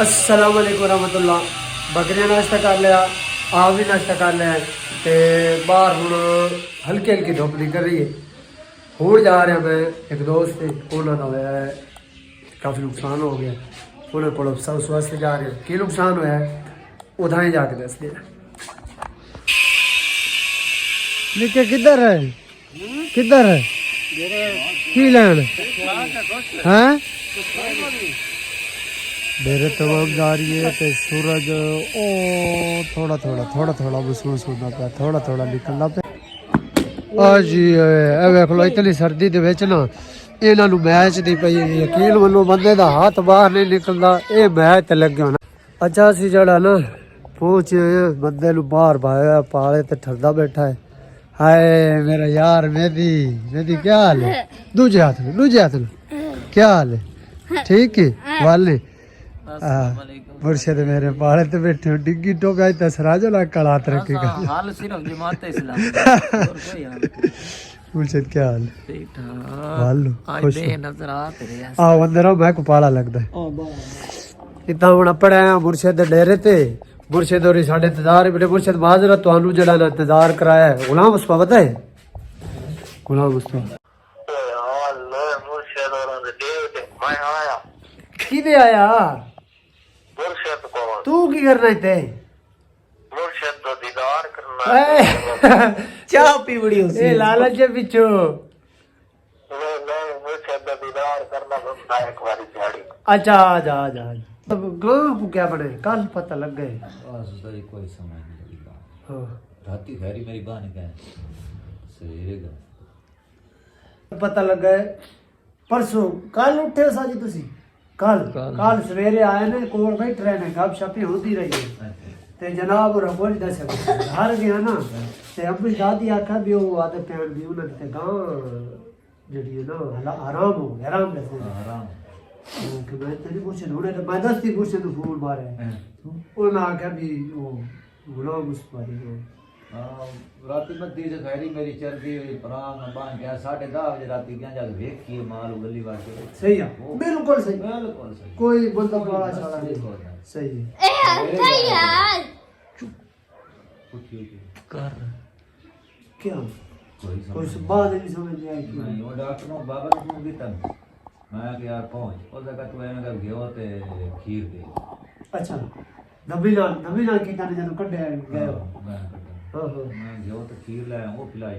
अस्सलाम वालेकुम रहमतुल्लाह। बकरियां नाश्ता कर लिया, आप भी नाश्ता कर लिया ते बाहर हुण हल्की हल्की धुप निकल रही है। हुण जा रहा मैं एक दोस्त है, उन्होंने होया है काफ़ी नुकसान हो गया, उन्होंने को उस वास्ते जा रहे हैं। की नुकसान होया है उधार जाके दसते हैं। निके किधर है, किधर है की लैन है मेरे तमाम जा रही है तो सूरज ओ थोड़ा थोड़ा महसूस होता पाया, थोड़ा निकलना पे। जी वेख लो इतनी सर्दी दे विच ना इन्हां नूं मैच दी पई यकीन मनो बंदे दा हाथ बाहर नहीं निकलदा, ये मैच ते लगे होना। अच्छा असीं जड़ा ना पहुंचे बंदे नूं बाहर पाया पाले ते ठरदा बैठा है। हाय मेरा यार मेहदी क्या हाल है? दूजे हाथ में क्या हाल है? ठीक है वाले मुर्शिद मेरे पाले ते बैठे हो डिग्गी टोका इतना सराजो ला कला तरक्की हाल सिर्फ जमात इस्लाम और कोई हाल मुर्शिद क्या हाल ठीक ठाक वालो खुश नजर आ तेरे आओ अंदर आओ, मैं को पाला लगदा है इतना हुण अपड़े मुर्शिद दे डेरे ते। मुर्शिद होरी साडे इंतजार बेटे मुर्शिद माजरा तुहानू जड़ा ना इंतजार कराया है गुलाम मुस्तफा पता है गुलाम मुस्तफा किदे आया तू की करना इतने मुर्शिद तो दीदार करना चाह पी बड़ी ए लालच है पिछो नहीं मुर्शिद तो दीदार करना बनता है एक बारी दिहाड़ी। अच्छा आ जा अब गांव को क्या बने कल पता लग गए कोई समझ नहीं लगी बात। हाँ राती खैरी मेरी बहन का सवेरे गए पता लग गए परसों कल उठे साजी तुसी कल सवेरे आए ने कोल बैठ रहे ने गप शप होती रही है ते जनाब और कोई दस घर गया ना ते अम्मी दादी आखा भी वो आदे पैण दी उन्हें ते गां जड़ी है ना आराम हो गया आराम ले आराम कि मैं तेरी पूछे ढूंढे तो मैं दस्ती पूछे तो फूल मारे उन्हें आखा भी वो गुलाम मुस्तफा दी राती मद्दी से खैरी मेरी चल गई पराम बांध गया 10:30 बजे राती क्या जाके देखिए माल गली वाले सही है बिल्कुल सही कोई बंदा बड़ा चला नहीं सही है कर क्या कोई बात नहीं समझ नहीं आई नहीं वो डॉक्टर ने बाबा ने फोन दिया मैं कि यार पहुंच उस जगह तू एवें कर गयो ते खीर दे। अच्छा नबी नाल की करने जब कड्डे गए मैं गयो तो खीर लाया वो पिलाई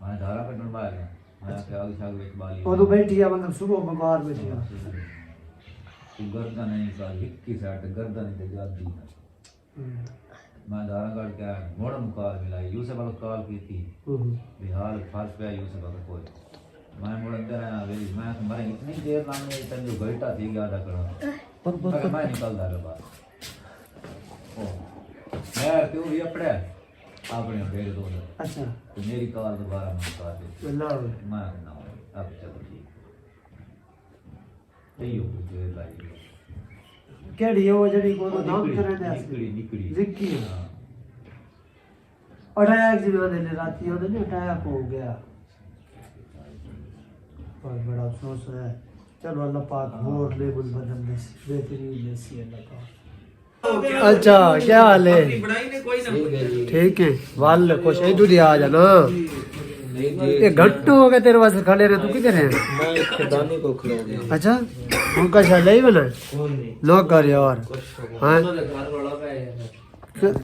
मैं धारा कटन बाहर गया मैं क्या आगे साग बेच बाली वो तो बैठी है मतलब सुबह बीमार बैठी है तू गर्दन नहीं का हिक्की साइड गर्दन दे जादी मैं धारा काट के आया मोड़न कॉल मिलाई यूसुफ वाला कॉल की थी बिहार फंस गया यूसुफ का कोई मैं मोड़ अंदर आया वेरी मैं मरे इतनी देर लाने इतने जो घंटा थी गया था करा मैं निकल जा रहा बात ओ यार तू भी अपड़े अपने फेर दो अच्छा तो मेरी कॉल दोबारा मत कर दे अल्लाह मैं ना अब चलो ठीक यही हो गया लाई केड़ी वो जड़ी को नाम करे दे निकड़ी जिक्की अटैक जिन्हों ने राती उन्होंने अटैक हो गया और बड़ा अफसोस है। चलो अल्लाह पाक और लेबल बदल दे बेहतरीन देसी अल्लाह पाक। अच्छा क्या हाल है ठीक है वाल कुछ इधर ही आ जाना ये घंटों हो गए तेरे वास्ते खड़े रहे तू किधर है मैं दाने को खिला दिया। अच्छा उनका शायद नहीं बना लो कर यार हाँ